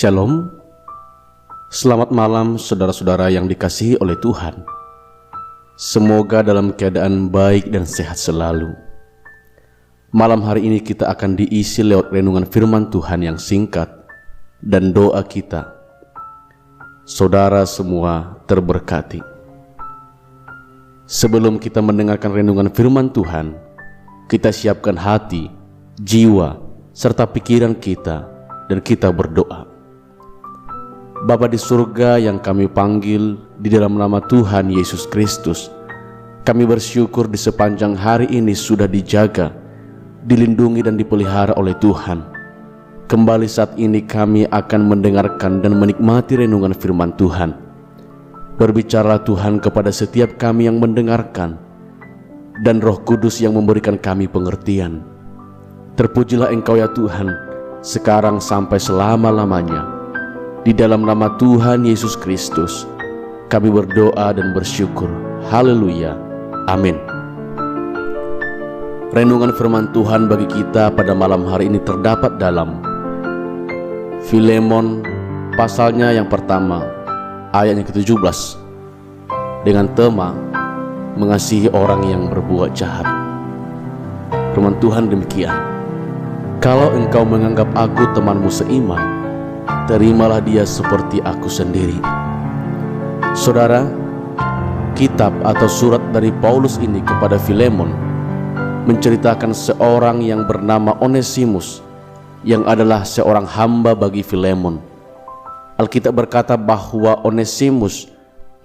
Shalom. Selamat malam saudara-saudara yang dikasihi oleh Tuhan. Semoga dalam keadaan baik dan sehat selalu. Malam hari ini kita akan diisi lewat renungan firman Tuhan yang singkat dan doa kita. Saudara semua terberkati. Sebelum kita mendengarkan renungan firman Tuhan, kita siapkan hati, jiwa, serta pikiran kita dan kita berdoa. Bapa di surga yang kami panggil di dalam nama Tuhan Yesus Kristus, kami bersyukur di sepanjang hari ini sudah dijaga, dilindungi dan dipelihara oleh Tuhan. Kembali saat ini kami akan mendengarkan dan menikmati renungan firman Tuhan. Berbicara Tuhan kepada setiap kami yang mendengarkan, dan Roh Kudus yang memberikan kami pengertian. Terpujilah Engkau ya Tuhan, sekarang sampai selama-lamanya. Di dalam nama Tuhan Yesus Kristus, kami berdoa dan bersyukur. Haleluya. Amin. Renungan firman Tuhan bagi kita pada malam hari ini terdapat dalam Filemon pasalnya yang pertama, ayatnya ke-17, dengan tema mengasihi orang yang berbuat jahat. Firman Tuhan demikian: kalau engkau menganggap aku temanmu seiman, terimalah dia seperti aku sendiri. Saudara, kitab atau surat dari Paulus ini kepada Filemon menceritakan seorang yang bernama Onesimus, yang adalah seorang hamba bagi Filemon. Alkitab berkata bahwa Onesimus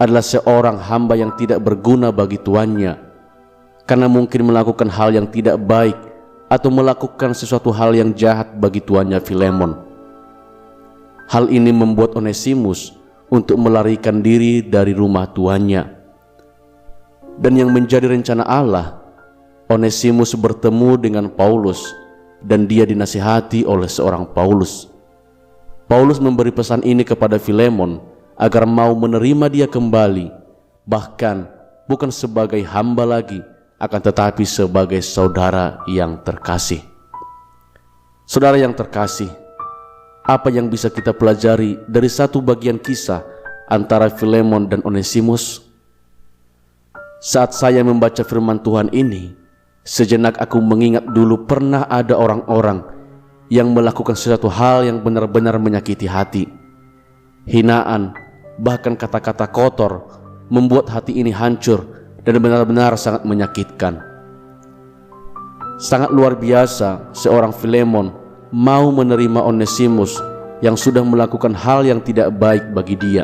adalah seorang hamba yang tidak berguna bagi tuannya, karena mungkin melakukan hal yang tidak baik atau melakukan sesuatu hal yang jahat bagi tuannya Filemon. Hal ini membuat Onesimus untuk melarikan diri dari rumah tuannya. Dan yang menjadi rencana Allah, Onesimus bertemu dengan Paulus dan dia dinasihati oleh seorang Paulus. Paulus memberi pesan ini kepada Filemon agar mau menerima dia kembali, bahkan bukan sebagai hamba lagi, akan tetapi sebagai saudara yang terkasih. Saudara yang terkasih, apa yang bisa kita pelajari dari satu bagian kisah antara Filemon dan Onesimus? Saat saya membaca firman Tuhan ini, sejenak aku mengingat dulu pernah ada orang-orang yang melakukan sesuatu hal yang benar-benar menyakiti hati. Hinaan, bahkan kata-kata kotor membuat hati ini hancur dan benar-benar sangat menyakitkan. Sangat luar biasa seorang Filemon mau menerima Onesimus yang sudah melakukan hal yang tidak baik bagi dia.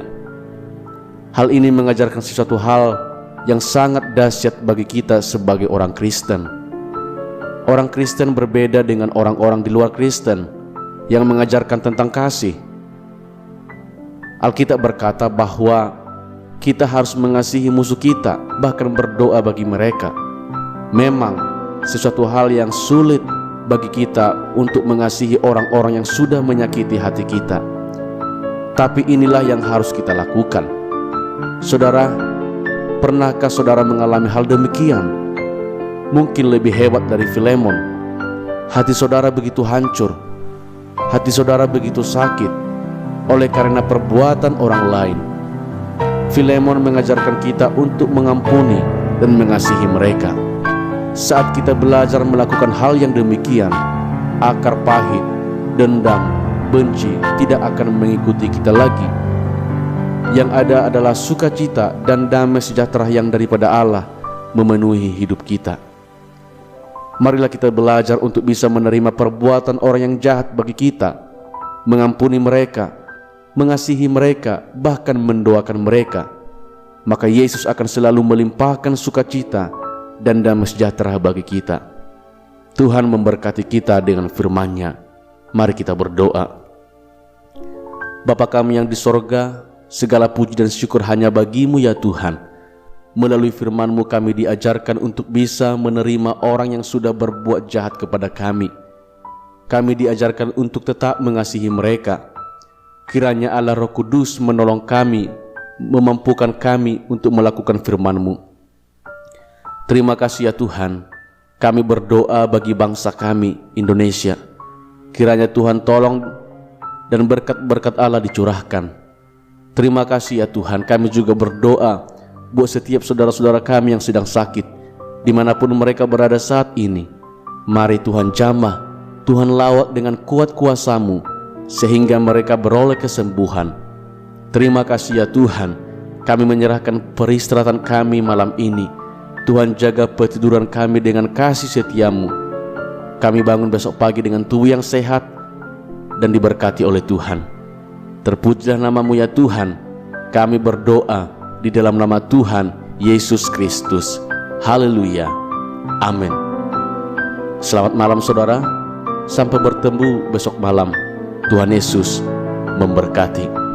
Hal ini mengajarkan sesuatu hal yang sangat dahsyat bagi kita sebagai orang Kristen. Orang Kristen berbeda dengan orang-orang di luar Kristen yang mengajarkan tentang kasih. Alkitab berkata bahwa kita harus mengasihi musuh kita, bahkan berdoa bagi mereka. Memang sesuatu hal yang sulit bagi kita untuk mengasihi orang-orang yang sudah menyakiti hati kita. Tapi inilah yang harus kita lakukan. Saudara, pernahkah saudara mengalami hal demikian? Mungkin lebih hebat dari Filemon. Hati saudara begitu hancur, hati saudara begitu sakit oleh karena perbuatan orang lain. Filemon mengajarkan kita untuk mengampuni dan mengasihi mereka. Saat kita belajar melakukan hal yang demikian, akar pahit, dendam, benci tidak akan mengikuti kita lagi. Yang ada adalah sukacita dan damai sejahtera yang daripada Allah memenuhi hidup kita. Marilah kita belajar untuk bisa menerima perbuatan orang yang jahat bagi kita, mengampuni mereka, mengasihi mereka, bahkan mendoakan mereka. Maka Yesus akan selalu melimpahkan sukacita dan damai sejahtera bagi kita. Tuhan memberkati kita dengan firman-Nya. Mari kita berdoa. Bapa kami yang di sorga, segala puji dan syukur hanya bagi-Mu ya Tuhan. Melalui firman-Mu kami diajarkan untuk bisa menerima orang yang sudah berbuat jahat kepada kami. Kami diajarkan untuk tetap mengasihi mereka. Kiranya Allah Roh Kudus menolong kami, memampukan kami untuk melakukan firman-Mu. Terima kasih ya Tuhan. Kami berdoa bagi bangsa kami, Indonesia. Kiranya Tuhan tolong dan berkat-berkat Allah dicurahkan. Terima kasih ya Tuhan. Kami juga berdoa buat setiap saudara-saudara kami yang sedang sakit, dimanapun mereka berada saat ini. Mari Tuhan jamah, Tuhan lawat dengan kuat kuasa-Mu, sehingga mereka beroleh kesembuhan. Terima kasih ya Tuhan. Kami menyerahkan peristirahatan kami malam ini. Tuhan jaga petiduran kami dengan kasih setia-Mu. Kami bangun besok pagi dengan tubuh yang sehat dan diberkati oleh Tuhan. Terpujilah nama-Mu ya Tuhan. Kami berdoa di dalam nama Tuhan Yesus Kristus. Haleluya. Amin. Selamat malam saudara. Sampai bertemu besok malam. Tuhan Yesus memberkati.